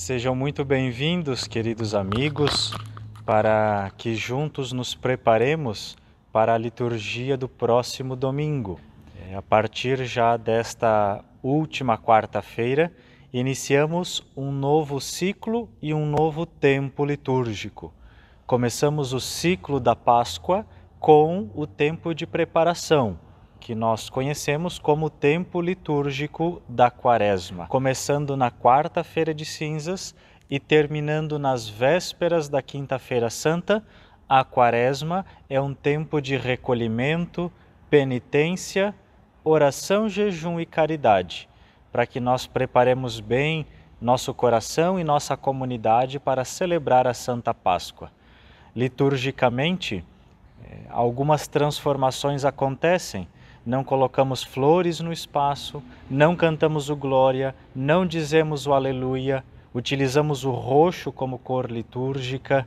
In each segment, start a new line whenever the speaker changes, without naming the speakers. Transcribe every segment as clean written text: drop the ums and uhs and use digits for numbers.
Sejam muito bem-vindos, queridos amigos, para que juntos nos preparemos para a liturgia do próximo domingo. A partir já desta última quarta-feira, iniciamos um novo ciclo e um novo tempo litúrgico. Começamos o ciclo da Páscoa com o tempo de preparação, que nós conhecemos como tempo litúrgico da Quaresma, começando na quarta-feira de cinzas e terminando nas vésperas da quinta-feira santa. A Quaresma é um tempo de recolhimento, penitência, oração, jejum e caridade, para que nós preparemos bem nosso coração e nossa comunidade para celebrar a Santa Páscoa. Liturgicamente, algumas transformações acontecem. Não colocamos flores no espaço, não cantamos o Glória, não dizemos o Aleluia, utilizamos o roxo como cor litúrgica.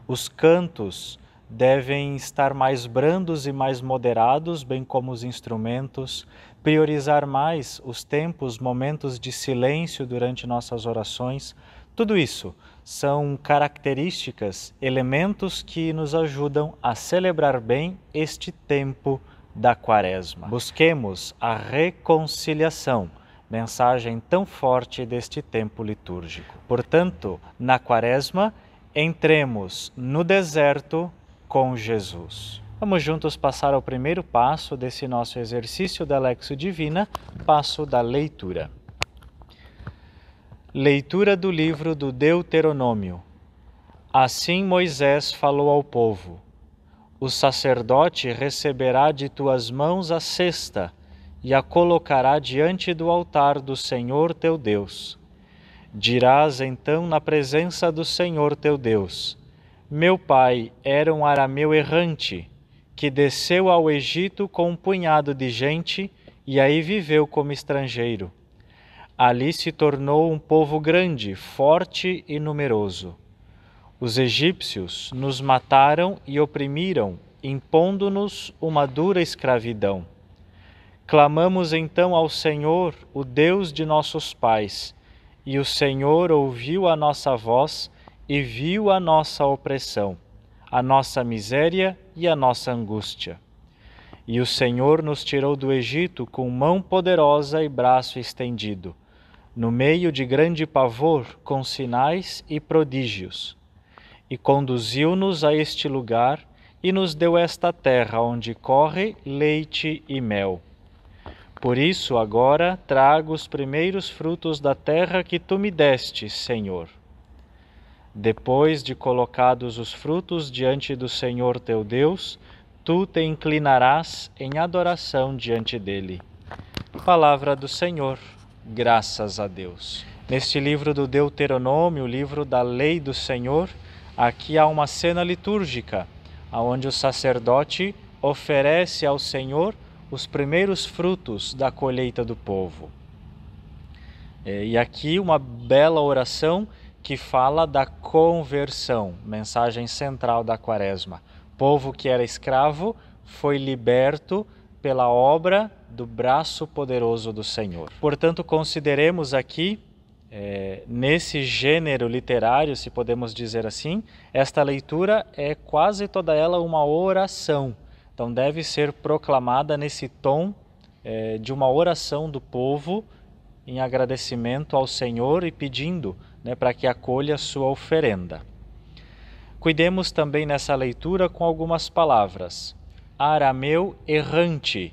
Os cantos devem estar mais brandos e mais moderados, bem como os instrumentos, priorizar mais os tempos, momentos de silêncio durante nossas orações. Tudo isso são características, elementos que nos ajudam a celebrar bem este tempo da Quaresma. Busquemos a reconciliação, mensagem tão forte deste tempo litúrgico. Portanto, na Quaresma, entremos no deserto com Jesus. Vamos juntos passar ao primeiro passo desse nosso exercício da Lexio Divina, passo da leitura. Leitura do livro do Deuteronômio. Assim Moisés falou ao povo: o sacerdote receberá de tuas mãos a cesta e a colocará diante do altar do Senhor teu Deus. Dirás então na presença do Senhor teu Deus: meu pai era um arameu errante, que desceu ao Egito com um punhado de gente e aí viveu como estrangeiro. Ali se tornou um povo grande, forte e numeroso. Os egípcios nos mataram e oprimiram, impondo-nos uma dura escravidão. Clamamos então ao Senhor, o Deus de nossos pais, e o Senhor ouviu a nossa voz e viu a nossa opressão, a nossa miséria e a nossa angústia. E o Senhor nos tirou do Egito com mão poderosa e braço estendido, no meio de grande pavor, com sinais e prodígios. E conduziu-nos a este lugar e nos deu esta terra onde corre leite e mel. Por isso agora trago os primeiros frutos da terra que tu me deste, Senhor. Depois de colocados os frutos diante do Senhor teu Deus, tu te inclinarás em adoração diante dele. Palavra do Senhor, graças a Deus. Neste livro do Deuteronômio, o livro da lei do Senhor, aqui há uma cena litúrgica, onde o sacerdote oferece ao Senhor os primeiros frutos da colheita do povo. E aqui uma bela oração que fala da conversão, mensagem central da Quaresma. O povo que era escravo foi liberto pela obra do braço poderoso do Senhor. Portanto, consideremos aqui, nesse gênero literário, se podemos dizer assim, esta leitura é quase toda ela uma oração. Então deve ser proclamada nesse tom de uma oração do povo em agradecimento ao Senhor e pedindo, para que acolha a sua oferenda. Cuidemos também nessa leitura com algumas palavras. Arameu errante.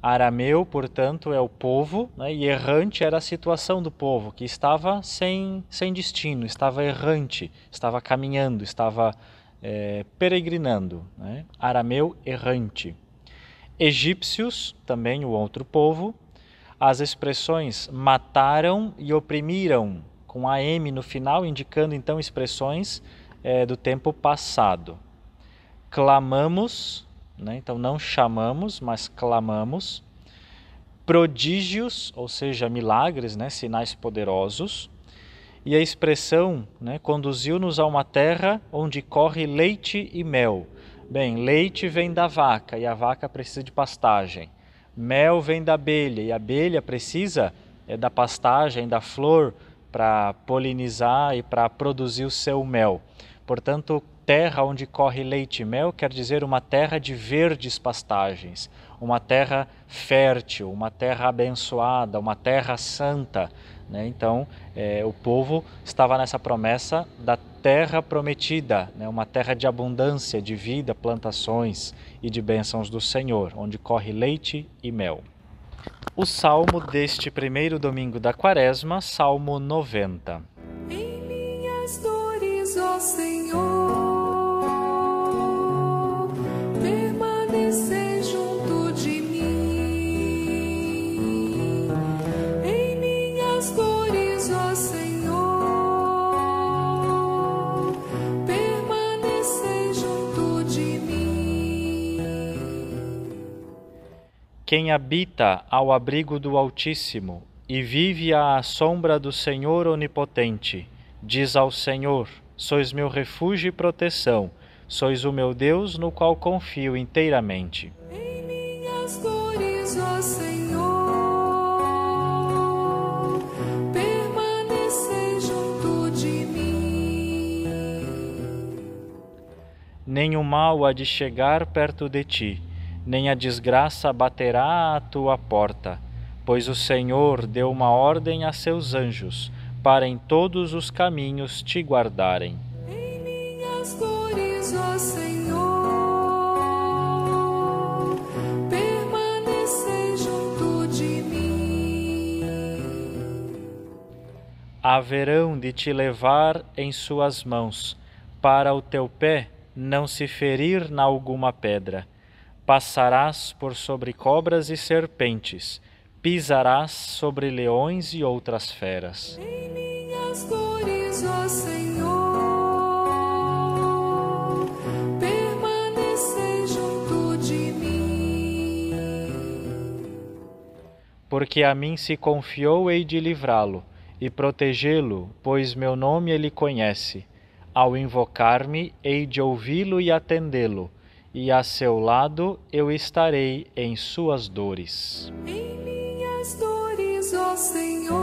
Arameu, portanto, é o povo, e errante era a situação do povo, que estava sem destino, estava errante, estava caminhando, estava peregrinando. Arameu errante. Egípcios, também o outro povo. As expressões mataram e oprimiram, com AM no final, indicando então expressões do tempo passado. Clamamos, então não chamamos, mas clamamos. Prodígios, ou seja, milagres, sinais poderosos. E a expressão conduziu-nos a uma terra onde corre leite e mel. Bem, leite vem da vaca e a vaca precisa de pastagem. Mel vem da abelha e a abelha precisa da pastagem, da flor para polinizar e para produzir o seu mel. Portanto, terra onde corre leite e mel quer dizer uma terra de verdes pastagens, uma terra fértil, uma terra abençoada, uma terra santa, né? Então, o povo estava nessa promessa da terra prometida, né? Uma terra de abundância, de vida, plantações e de bênçãos do Senhor, onde corre leite e mel. O salmo deste primeiro domingo da Quaresma, Salmo 90.
Em minhas dores, ó Senhor, permanecei junto de mim. Em minhas dores, ó Senhor, permanecei junto de mim.
Quem habita ao abrigo do Altíssimo e vive à sombra do Senhor Onipotente, diz ao Senhor: sois meu refúgio e proteção, sois o meu Deus no qual confio inteiramente.
Em minhas dores, ó Senhor, permanecei junto de mim.
Nenhum mal há de chegar perto de ti, nem a desgraça baterá à tua porta, pois o Senhor deu uma ordem a seus anjos, para em todos os caminhos te guardarem.
Em minhas dores, ó Senhor, permanecei junto de mim.
Haverão de te levar em suas mãos, para o teu pé não se ferir na alguma pedra. Passarás por sobre cobras e serpentes, pisarás sobre leões e outras feras.
Em minhas dores, ó Senhor, permanecei junto de mim.
Porque a mim se confiou, hei de livrá-lo e protegê-lo, pois meu nome ele conhece. Ao invocar-me, hei de ouvi-lo e atendê-lo, e a seu lado eu estarei em suas dores.
Em minhas dores, ó Senhor,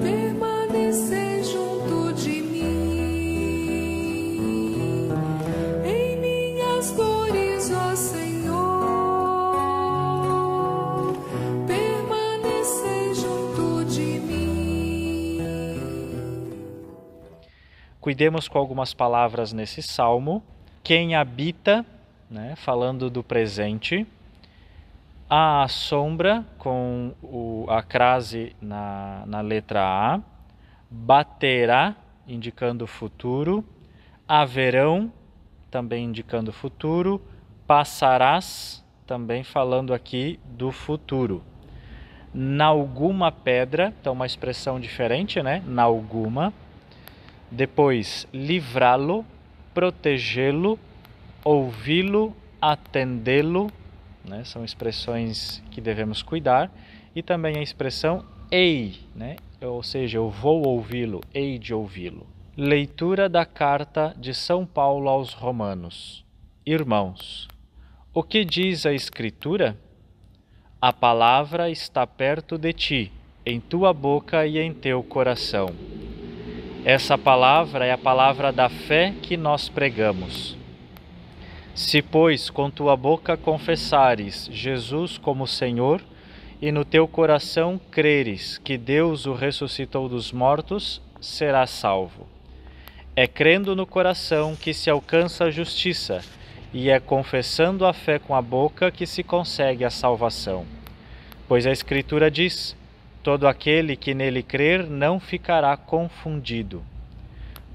permanecei junto de mim. Em minhas dores, ó Senhor, permanecei junto de mim.
Cuidemos com algumas palavras nesse salmo. Quem habita, né, falando do presente. A sombra, com a crase na letra A. Baterá, indicando o futuro. Haverão, também indicando o futuro. Passarás, também falando aqui do futuro. Nalguma pedra, então uma expressão diferente, né? Nalguma. Depois, livrá-lo, protegê-lo, ouvi-lo, atendê-lo, né? São expressões que devemos cuidar. E também a expressão hei, né? Ou seja, eu vou ouvi-lo, hei de ouvi-lo. Leitura da carta de São Paulo aos Romanos. Irmãos, o que diz a Escritura? A palavra está perto de ti, em tua boca e em teu coração. Essa palavra é a palavra da fé que nós pregamos. Se, pois, com tua boca confessares Jesus como Senhor e no teu coração creres que Deus o ressuscitou dos mortos, serás salvo. É crendo no coração que se alcança a justiça e é confessando a fé com a boca que se consegue a salvação. Pois a Escritura diz: todo aquele que nele crer não ficará confundido.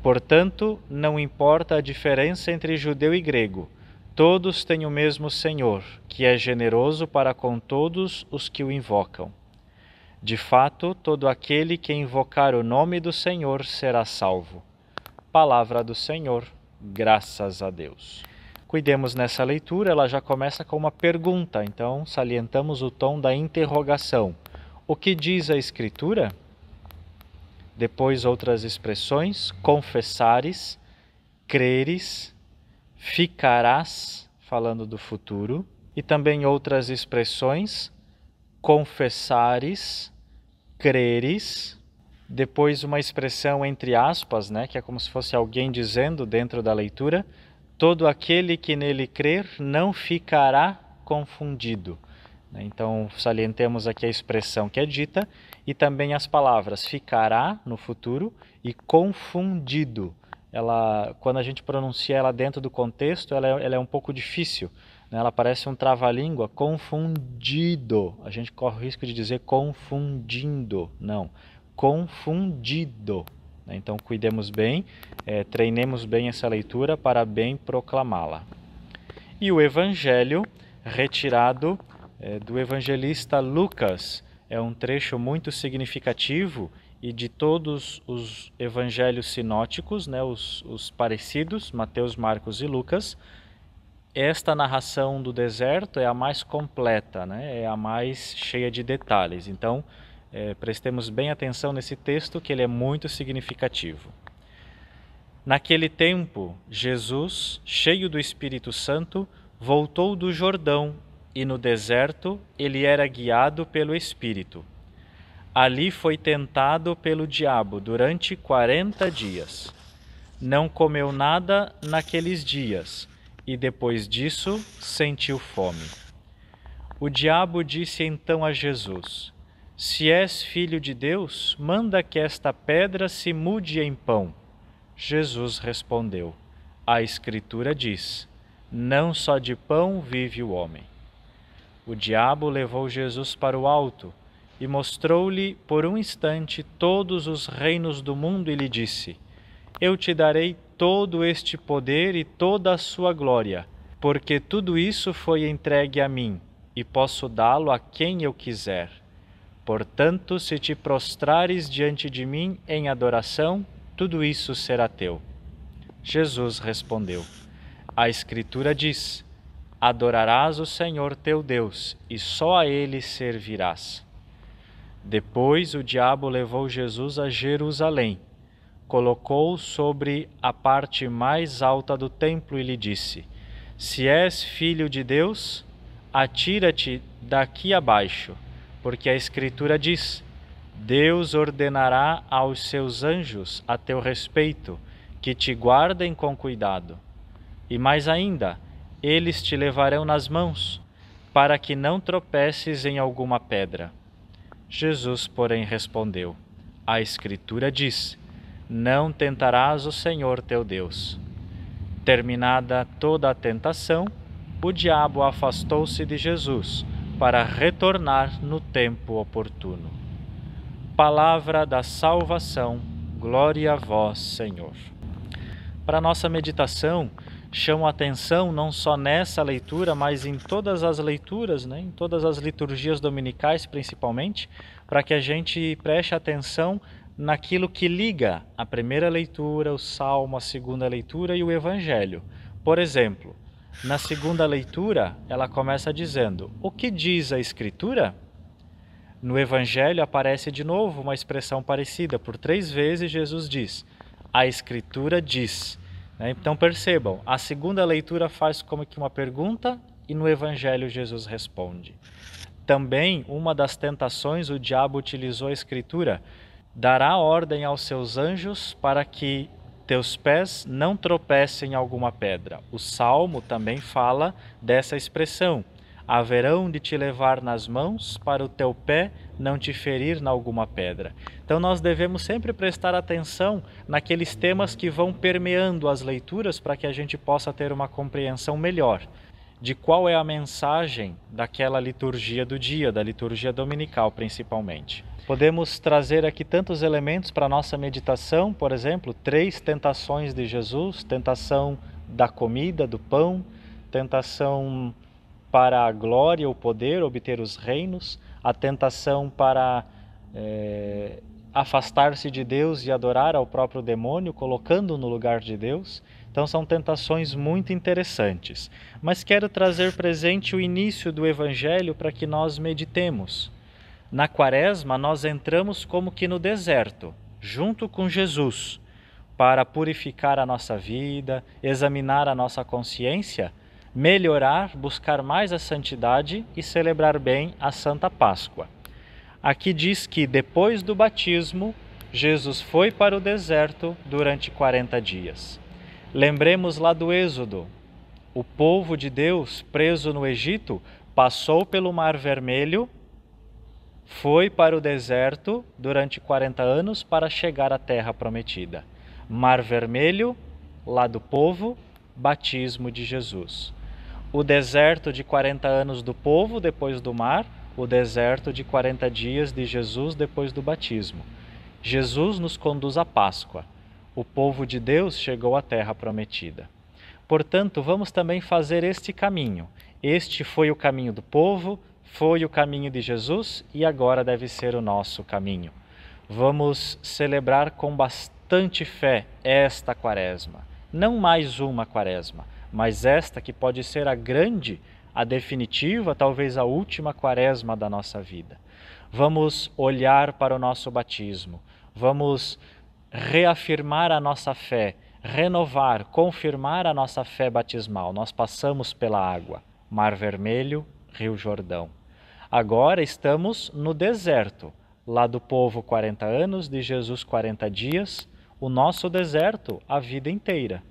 Portanto, não importa a diferença entre judeu e grego, todos têm o mesmo Senhor, que é generoso para com todos os que o invocam. De fato, todo aquele que invocar o nome do Senhor será salvo. Palavra do Senhor, graças a Deus. Cuidemos nessa leitura, ela já começa com uma pergunta, então salientamos o tom da interrogação. O que diz a Escritura? Depois outras expressões: confessares, creres, ficarás, falando do futuro. E também outras expressões: confessares, creres, depois uma expressão entre aspas, né, que é como se fosse alguém dizendo dentro da leitura, todo aquele que nele crer não ficará confundido. Então, salientemos aqui a expressão que é dita e também as palavras ficará no futuro e confundido. Quando a gente pronuncia ela dentro do contexto, ela é um pouco difícil, né? Ela parece um trava-língua, confundido. A gente corre o risco de dizer confundindo, não, confundido. Então, cuidemos bem, treinemos bem essa leitura para bem proclamá-la. E o Evangelho, retirado do evangelista Lucas, é um trecho muito significativo e de todos os evangelhos sinóticos, né, os parecidos, Mateus, Marcos e Lucas, esta narração do deserto é a mais completa, né, é a mais cheia de detalhes. Então, prestemos bem atenção nesse texto, que ele é muito significativo. Naquele tempo, Jesus, cheio do Espírito Santo, voltou do Jordão, e no deserto ele era guiado pelo Espírito. Ali foi tentado pelo diabo durante 40 dias. Não comeu nada naqueles dias, e depois disso sentiu fome. O diabo disse então a Jesus: Se és filho de Deus, manda que esta pedra se mude em pão. Jesus respondeu: A Escritura diz: Não só de pão vive o homem. O diabo levou Jesus para o alto e mostrou-lhe por um instante todos os reinos do mundo e lhe disse: Eu te darei todo este poder e toda a sua glória, porque tudo isso foi entregue a mim e posso dá-lo a quem eu quiser. Portanto, se te prostrares diante de mim em adoração, tudo isso será teu. Jesus respondeu: A Escritura diz: Adorarás o Senhor teu Deus, e só a Ele servirás. Depois o diabo levou Jesus a Jerusalém, colocou-o sobre a parte mais alta do templo e lhe disse: Se és filho de Deus, atira-te daqui abaixo, porque a Escritura diz: Deus ordenará aos seus anjos a teu respeito, que te guardem com cuidado. E mais ainda, eles te levarão nas mãos, para que não tropeces em alguma pedra. Jesus, porém, respondeu: A Escritura diz: Não tentarás o Senhor teu Deus. Terminada toda a tentação, o diabo afastou-se de Jesus para retornar no tempo oportuno. Palavra da salvação, glória a vós, Senhor. Para nossa meditação, chamo a atenção não só nessa leitura, mas em todas as leituras, né, em todas as liturgias dominicais principalmente, para que a gente preste atenção naquilo que liga a primeira leitura, o Salmo, a segunda leitura e o Evangelho. Por exemplo, na segunda leitura, ela começa dizendo: O que diz a Escritura? No Evangelho aparece de novo uma expressão parecida. Por 3 vezes Jesus diz: A Escritura diz. Então percebam, a segunda leitura faz como que uma pergunta e no Evangelho Jesus responde. Também, uma das tentações, o diabo utilizou a Escritura: dará ordem aos seus anjos para que teus pés não tropecem em alguma pedra. O Salmo também fala dessa expressão: haverão de te levar nas mãos para o teu pé não te ferir em alguma pedra. Então nós devemos sempre prestar atenção naqueles temas que vão permeando as leituras para que a gente possa ter uma compreensão melhor de qual é a mensagem daquela liturgia do dia, da liturgia dominical principalmente. Podemos trazer aqui tantos elementos para a nossa meditação, por exemplo, 3 tentações de Jesus: tentação da comida, do pão, tentação para a glória, o poder, obter os reinos, a tentação para afastar-se de Deus e adorar ao próprio demônio, colocando no lugar de Deus. Então são tentações muito interessantes. Mas quero trazer presente o início do Evangelho para que nós meditemos. Na Quaresma nós entramos como que no deserto, junto com Jesus, para purificar a nossa vida, examinar a nossa consciência, melhorar, buscar mais a santidade e celebrar bem a Santa Páscoa. Aqui diz que depois do batismo, Jesus foi para o deserto durante 40 dias. Lembremos lá do Êxodo. O povo de Deus, preso no Egito, passou pelo Mar Vermelho, foi para o deserto durante 40 anos para chegar à Terra Prometida. Mar Vermelho, lá do povo, batismo de Jesus. O deserto de 40 anos do povo depois do mar, o deserto de 40 dias de Jesus depois do batismo. Jesus nos conduz à Páscoa. O povo de Deus chegou à Terra Prometida. Portanto, vamos também fazer este caminho. Este foi o caminho do povo, foi o caminho de Jesus e agora deve ser o nosso caminho. Vamos celebrar com bastante fé esta quaresma. Não mais uma quaresma, mas esta que pode ser a grande, a definitiva, talvez a última quaresma da nossa vida. Vamos olhar para o nosso batismo, vamos reafirmar a nossa fé, renovar, confirmar a nossa fé batismal. Nós passamos pela água, Mar Vermelho, Rio Jordão. Agora estamos no deserto, lá do povo 40 anos, de Jesus 40 dias, o nosso deserto a vida inteira.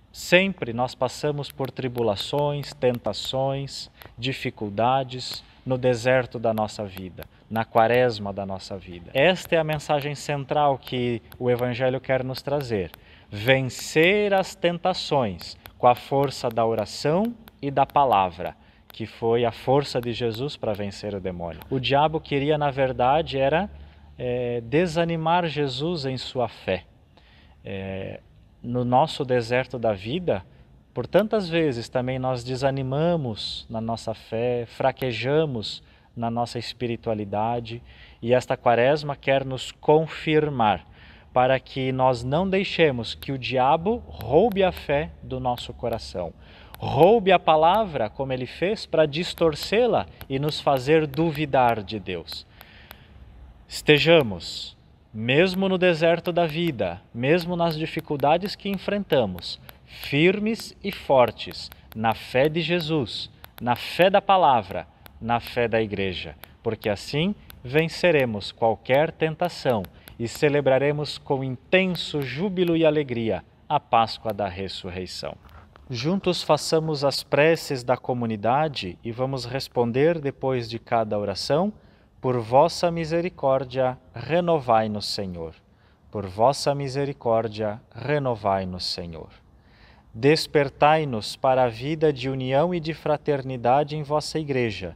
Sempre nós passamos por tribulações, tentações, dificuldades no deserto da nossa vida, na quaresma da nossa vida. Esta é a mensagem central que o Evangelho quer nos trazer. Vencer as tentações com a força da oração e da palavra, que foi a força de Jesus para vencer o demônio. O diabo queria, na verdade, desanimar Jesus em sua fé. No nosso deserto da vida, por tantas vezes também nós desanimamos na nossa fé, fraquejamos na nossa espiritualidade, e esta quaresma quer nos confirmar para que nós não deixemos que o diabo roube a fé do nosso coração, roube a palavra como ele fez para distorcê-la e nos fazer duvidar de Deus. Estejamos, mesmo no deserto da vida, mesmo nas dificuldades que enfrentamos, firmes e fortes na fé de Jesus, na fé da palavra, na fé da Igreja, porque assim venceremos qualquer tentação e celebraremos com intenso júbilo e alegria a Páscoa da Ressurreição. Juntos façamos as preces da comunidade e vamos responder depois de cada oração: por vossa misericórdia, renovai-nos, Senhor. Por vossa misericórdia, renovai-nos, Senhor. Despertai-nos para a vida de união e de fraternidade em vossa Igreja,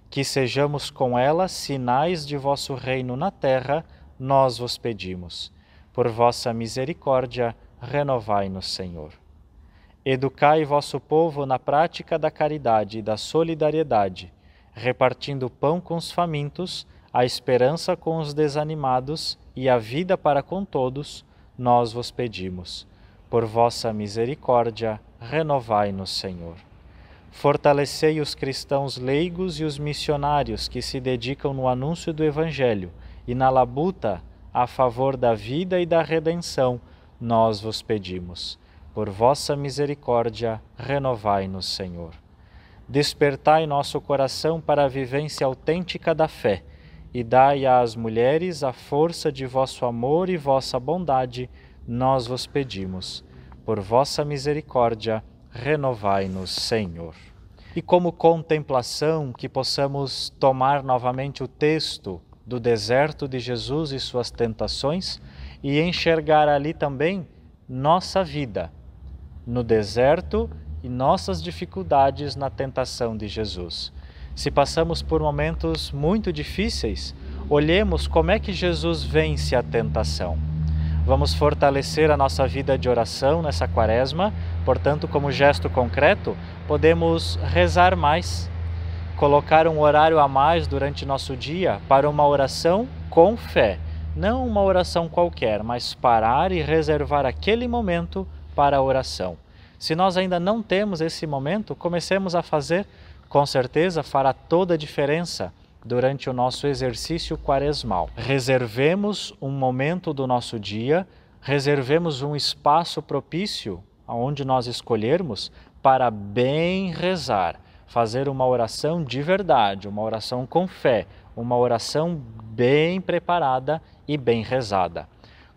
que sejamos com ela sinais de vosso reino na terra, nós vos pedimos. Por vossa misericórdia, renovai-nos, Senhor. Educai vosso povo na prática da caridade e da solidariedade, repartindo o pão com os famintos, a esperança com os desanimados e a vida para com todos, nós vos pedimos. Por vossa misericórdia, renovai-nos, Senhor. Fortalecei os cristãos leigos e os missionários que se dedicam no anúncio do Evangelho e na labuta a favor da vida e da redenção, nós vos pedimos. Por vossa misericórdia, renovai-nos, Senhor. Despertai nosso coração para a vivência autêntica da fé e dai às mulheres a força de vosso amor e vossa bondade, nós vos pedimos. Por vossa misericórdia, renovai-nos, Senhor. E como contemplação, que possamos tomar novamente o texto do deserto de Jesus e suas tentações e enxergar ali também nossa vida no deserto e nossas dificuldades na tentação de Jesus. Se passamos por momentos muito difíceis, olhemos como é que Jesus vence a tentação. Vamos fortalecer a nossa vida de oração nessa quaresma, portanto, como gesto concreto, podemos rezar mais, colocar um horário a mais durante nosso dia para uma oração com fé. Não uma oração qualquer, mas parar e reservar aquele momento para a oração. Se nós ainda não temos esse momento, comecemos a fazer, com certeza fará toda a diferença durante o nosso exercício quaresmal. Reservemos um momento do nosso dia, reservemos um espaço propício, aonde nós escolhermos, para bem rezar, fazer uma oração de verdade, uma oração com fé, uma oração bem preparada e bem rezada.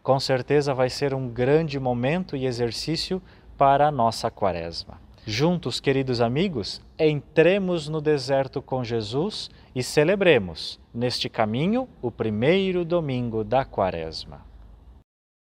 Com certeza vai ser um grande momento e exercício para a nossa Quaresma. Juntos, queridos amigos, entremos no deserto com Jesus e celebremos, neste caminho, o primeiro domingo da Quaresma.